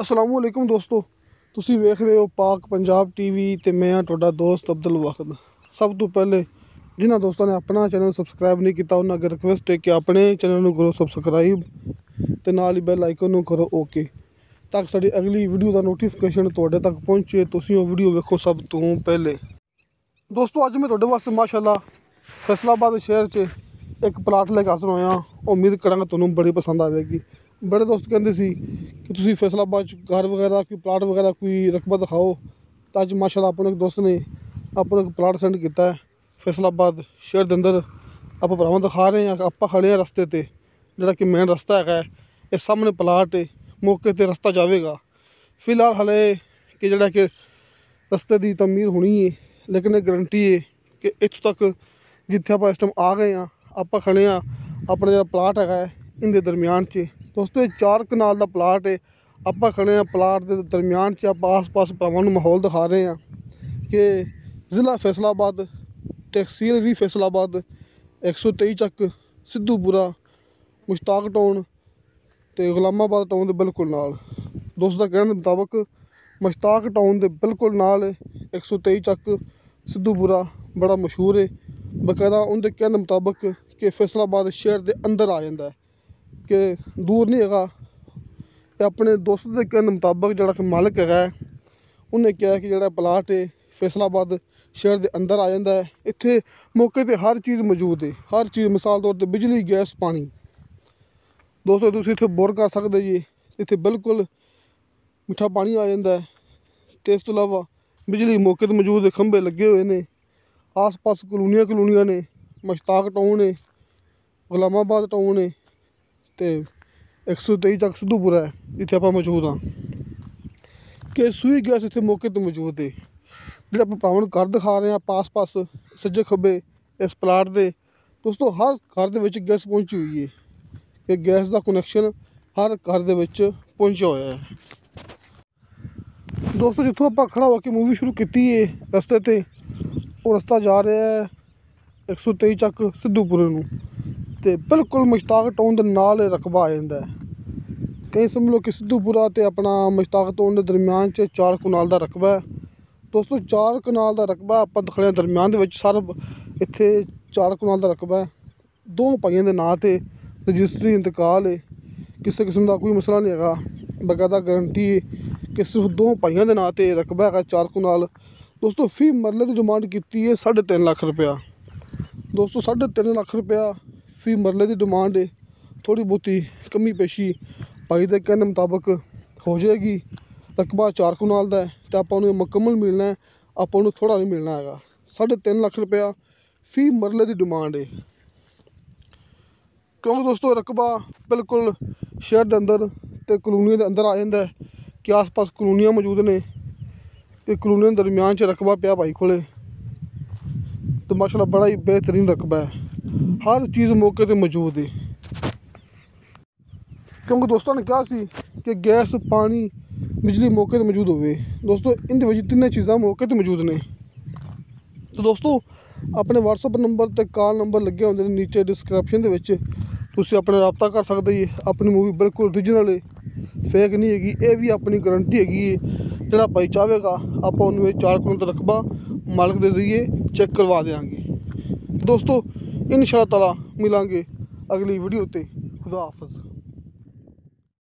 अस्सलामु अलैकुम दोस्तों, ਤੁਸੀਂ ਵੇਖ ਰਹੇ ਹੋ ਪਾਕ ਪੰਜਾਬ ਟੀਵੀ ਤੇ ਮੈਂ ਹਾਂ ਤੁਹਾਡਾ ਦੋਸਤ ਅਬਦੁਲ ਵਾਖਦ। ਸਭ ਤੋਂ ਪਹਿਲੇ ਜਿਨ੍ਹਾਂ ਦੋਸਤਾਂ ਨੇ ਆਪਣਾ ਚੈਨਲ ਸਬਸਕ੍ਰਾਈਬ ਨਹੀਂ ਕੀਤਾ ਉਹਨਾਂ ਅੱਗੇ ਰਿਕਵੈਸਟ ਹੈ ਕਿ ਆਪਣੇ ਚੈਨਲ ਨੂੰ ਕਰੋ ਸਬਸਕ੍ਰਾਈਬ ਤੇ ਨਾਲ ਹੀ ਬੈਲ ਆਈਕਨ ਨੂੰ ਕਰੋ ਓਕੇ, ਤਾਂ ਕਿ ਸਾਡੀ ਅਗਲੀ ਵੀਡੀਓ ਦਾ ਨੋਟੀਫਿਕੇਸ਼ਨ ਤੁਹਾਡੇ ਤੱਕ ਪਹੁੰਚੇ, ਤੁਸੀਂ ਉਹ ਵੀਡੀਓ ਵੇਖੋ ਸਭ ਤੋਂ ਪਹਿਲੇ। ਦੋਸਤੋ ਅੱਜ ਮੈਂ ਤੁਹਾਡੇ ਵਾਸਤੇ ਮਾਸ਼ਾਅੱਲਾ ਫੈਸਲਾਬਾਦ ਸ਼ਹਿਰ 'ਚ ਇੱਕ ਪਲਾਟ ਲੈ ਕੇ ਹਾਜ਼ਰ ਹੋਇਆ। ਉਮੀਦ ਕਰਾਂਗਾ ਤੁਹਾਨੂੰ ਬੜੀ ਪਸੰਦ ਆਵੇਗੀ। बड़े दोस्त कहते सी कि तुसी फैसलाबाद घर वगैरह कोई प्लाट वगैरह कोई रकबा दिखाओ, तो अज माशाल्लाह अपने एक दोस्त ने अपना एक प्लाट सेंड किया है फैसलाबाद शहर के अंदर। आप भरावां दिखा रहे हैं, आप खड़े हैं रस्ते ते, जोड़ा कि मेन रस्ता है ये सामने प्लाट है, मौके पर रस्ता जाएगा। फिलहाल हाले कि जोड़ा कि रस्ते की तमीर होनी है, लेकिन एक गारंटी है कि इत्थों तक जिथे आप इस टाइम आ गए हैं, आप खड़े हैं अपना जो प्लाट है इनके दरम्यान च। दोस्तों 4 कनाल का प्लाट है, आप खड़े हैं प्लाट के दरम्यान च। आप आस पास भरावां नूं माहौल दिखा रहे हैं कि ज़िला फैसलाबाद, तहसील भी फैसलाबाद, 123 चक सिद्धूपुरा, मुश्ताक टाउन ते गुलामाबाद टाउन के बिल्कुल नाल। दोस्त का कहने के मुताबिक मुश्ताक टाउन के बिल्कुल नाल 123 चक सिद्धूपुरा बड़ा मशहूर है। बकायदा उनके कहने मुताबिक कि फैसलाबाद शहर के अंदर आ जाता है, कि दूर नहीं है। अपने दोस्त के कहने मुताबिक जोड़ा कि मालिक है उन्हें कहा कि जोड़ा प्लाट है फैसलाबाद शहर के अंदर आ जाता है। इत्थे मौके पर हर चीज़ मौजूद है, हर चीज़ मिसाल तौर पर बिजली गैस पानी। दोस्तों तुसीं इत्थे बोर कर सकते जी, इत्थे बिल्कुल मिठा पानी आ जाता है। तो इस तो इलावा बिजली मौके पर मौजूद है, खंभे लगे हुए हैं, आस पास कलोनियां ने, मुश्ताक टाउन है, गुलामाबाद टाउन है, तो 123 चक सिद्धूपुरा है जिथे आप मौजूद हाँ। कि सूई गैस इतने मौके पर मौजूद है। जो आप भरावां घर दिखा रहे हैं आप आस पास सज्जे खब्बे इस प्लाट के। दोस्तों हर घर के गैस पहुंची हुई है, कि गैस का कनैक्शन हर घर के पहुंचा हुआ है। दोस्तों जितों आप खड़ा होकर मूवी शुरू की है रस्ते ते, वो रस्ता जा रहा है 123 चक सिद्धूपुरे नूं, ते बिल्कुल मुश्ताक टाउन के नाल रकबा आ जाता है। कहीं समझ लो कि सिद्धूपुरा ते अपना मुश्ताक टाउन के दरम्यान 4 कनाल का रकबा है। दोस्तों 4 कनाल का रकबा आप खड़े दरम्यान के सारा इत्थे 4 कनाल का रकबा है। 2 भाइयों के नाँ से रजिस्ट्री इंतकाल है, किसी किस्म का कोई मसला नहीं है। बकायदा गारंटी है कि सिर्फ 2 भाइयों के नाँ से रकबा है 4 कनाल। दोस्तों फी मरले की डिमांड की है 3.5 लाख रुपया। दोस्तों 3.5 लाख रुपया फी मरले की डिमांड है। थोड़ी बहुती कमी पेशी भाई के कहने मुताबिक हो जाएगी। रकबा 4 कनाल का है, तो आप मुकम्मल मिलना है, आप थोड़ा नहीं मिलना है। 3.5 लाख रुपया फी मरले की डिमांड है। क्योंकि दोस्तों रकबा बिल्कुल शहर के अंदर तो कलोनिया के अंदर आ जाता है, कि आस पास कलोनियाँ मौजूद ने, तो कलोनिया के दरम्यान रकबा पिया भाई कोले। तो माशाल्लाह बड़ा ही बेहतरीन रकबा है, हर चीज़ मौके पर मौजूद है। क्योंकि दोस्तों ने कहा सी कि गैस पानी बिजली मौके पर मौजूद होवे। दोस्तों इन 3 चीज़ां मौके पर मौजूद ने। तो दोस्तों अपने व्हाट्सअप नंबर ते कॉल नंबर लगे होंगे नीचे डिस्क्रिप्शन के विच, तुसीं अपने रब्ता कर सकते जी। अपनी मूवी बिल्कुल ओरिजिनल है, फेक नहीं हैगी। ये भी अपनी गारंटी हैगी। जोड़ा भाई चाहेगा आप उन्होंने 4 कनाल का रकबा मालिक के जरिए चेक करवा देंगे। दोस्तों इंशाअल्लाह ताला मिलांगे अगली वीडियो ते। खुदा हाफिज़।